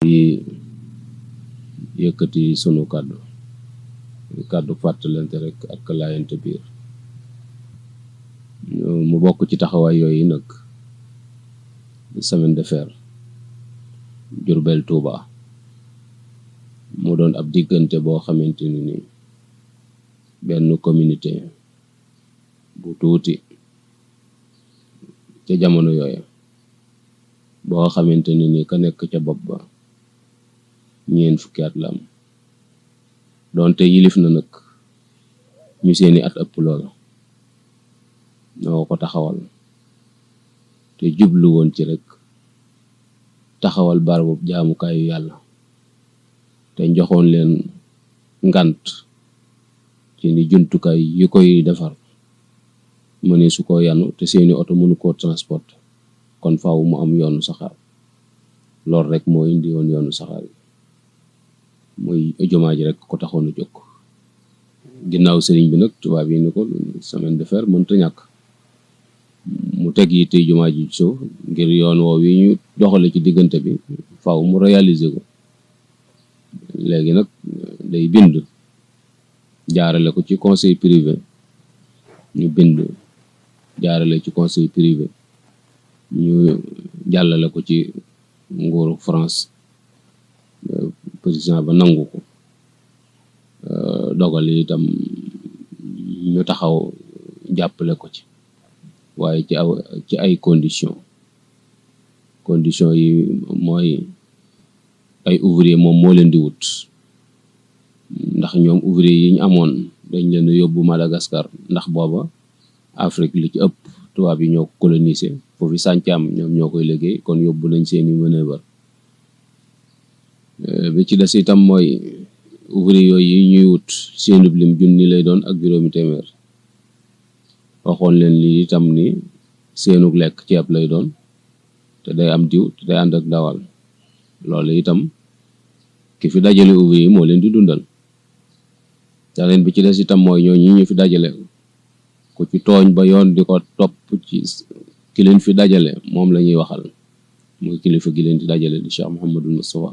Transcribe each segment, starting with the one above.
di yëkkati sunu kàddu fàttalante rek ak laayante biir mu bokk ci taxawaay yooyu nag semaine de fer Diourbel Touba mu doon ab diggante boo xamante ni benn communauté bu tuuti ca jamono yooya boo xamante ni ka nekk ca bopp ba ñeent fukki at la am doonte yilif na nag ñu seeni at ëpp loola ñoo ko taxawal te jublu woon ci rek taxawal barabu jaamukaayu yàlla te joxoon leen ngant ci ni jumtukaay yi koy defar mëne su ko yanu te seeni oto mënu koo transport kon faaw mu am yoonu saxaar loolu rek moo indi woon yoonu saxaar yi muy jumaa ji rek ko taxoon a jóg ginnaaw sëriñ bi nag tubaab yi ni ko semaine de fer mënta ñàkk mu teg yi tey jumaa ji suuf ngir yoon woow yi ñu doxale ci diggante bi faaw mu réaliser ko léegi nag day bind jaarale ko ci conseil privé ñu bind jaarale ci conseil privé ñu jàllale ko ci nguuru France président ba nangu ko dogal itam ñu taxaw jàppale ko ci waaye ci ay conditions yi mooy ay ouvrier moom moo leen di wut ndax ñoom ouvrier yi ñu amoon dañ leen yóbbu Madagascar ndax booba Afrique li ci ëpp tubaab yi ñoo ko colonisé foofu sàncaam ñoom ñoo koy liggéey kon yóbbu nañ seeni manœuvre bi ci des itam mooy ouvrier yooyu yi ñuy wut seenub lim junni lay doon ak juróomi téeméer waxoon leen lii itam ni seenug lekk ceeb lay doon te day am diw te day ànd ak dawal loolu itam ki fi dajale ouvrier yi moo leen di dundal daneen bi ci des itam mooy ñooñu ñu fi dajale ku ci tooñ ba yoon di ko topp ci ki leen fi dajale moom la ñuy waxal muy kilifa gi leen di dajale di Cheikh Mouhamadul Moustapha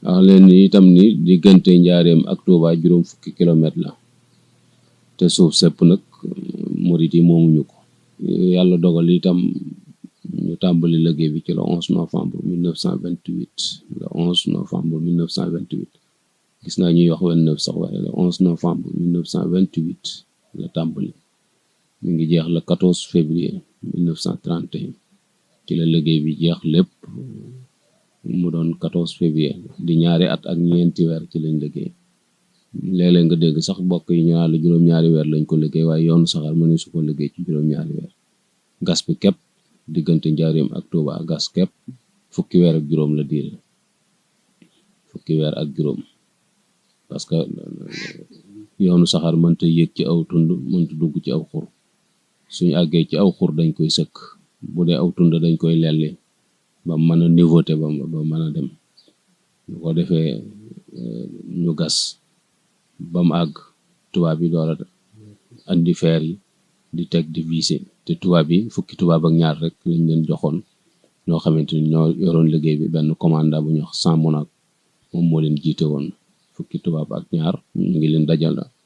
wax leen ni itam ni diggante Njaareem ak Touba juróom fukki kilomètre la te suuf sepp nag murit yi moomuñu ko yàlla dogal itam ñu tàmbali liggéey bi ci le 11 novembre 1928 le 11 novembre 1928 gis naa ñuy wax 29 sax waaye le 11 novembre 1928 la tàmbali mi ngi jeex le 14 février 1931 ci la liggéey bi jeex lépp mu doon 14 février di ñaari at ak ñeenti weer ci lañ liggéey léeg-léeg nga dégg sax bokk yi ñu naan la juróom-ñaari weer lañ ko liggéey waaye yoonu saxaar mënu su ko liggéey ci juróom-ñaari weer gas bi képp diggante Njaaréem ak Touba gas képp fukki weer ak juróom la diir fukki weer ak juróom parce que yoonu saxaar mënta yéeg ci aw tund mënta dugg ci aw xur suñu àggee ci aw xur dañ koy sëkk bu dee aw tund dañ koy lelli ba mën a niveauté ba mën a dem ñu ko defee ñu gas ba mu àgg tubaab yi door a andi feer yi di teg di visser te tubaab yi fukki tubaab ak ñaar rek lañ leen joxoon ñoo xamante ni ñoo yoroon liggéey bi benn commandant bu ñu wax Samonac moom moo leen jiite woon fukki tubaab ak ñaar ñu ngi leen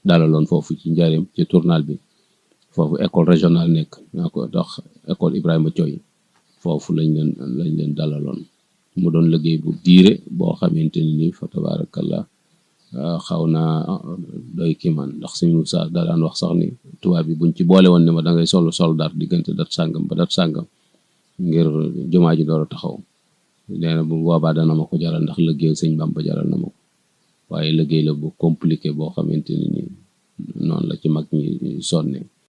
dalaloon foofu ci Njaaréem ci tournal bi foofu école régionale nekk ñoo ko dox école Ibrahima Thioy foofu lañ leen dalaloon mu doon liggéey bu diire boo xamante ni fa tabarakallah xaw naa doy kii man ndax suñu sa da daan wax sax ni tubaab bi buñ ci boole woon ne ma da ngay solu soldat diggante dat sàngam ba dat sàngam ngir jumaa ji door a taxaw nee na bu boobaa dana ma ko jaral ndax liggéey sëñ Bamba jaral na ma ko waaye liggéey la bu compliqué boo xamante ni noonu la ci mag ñi sonne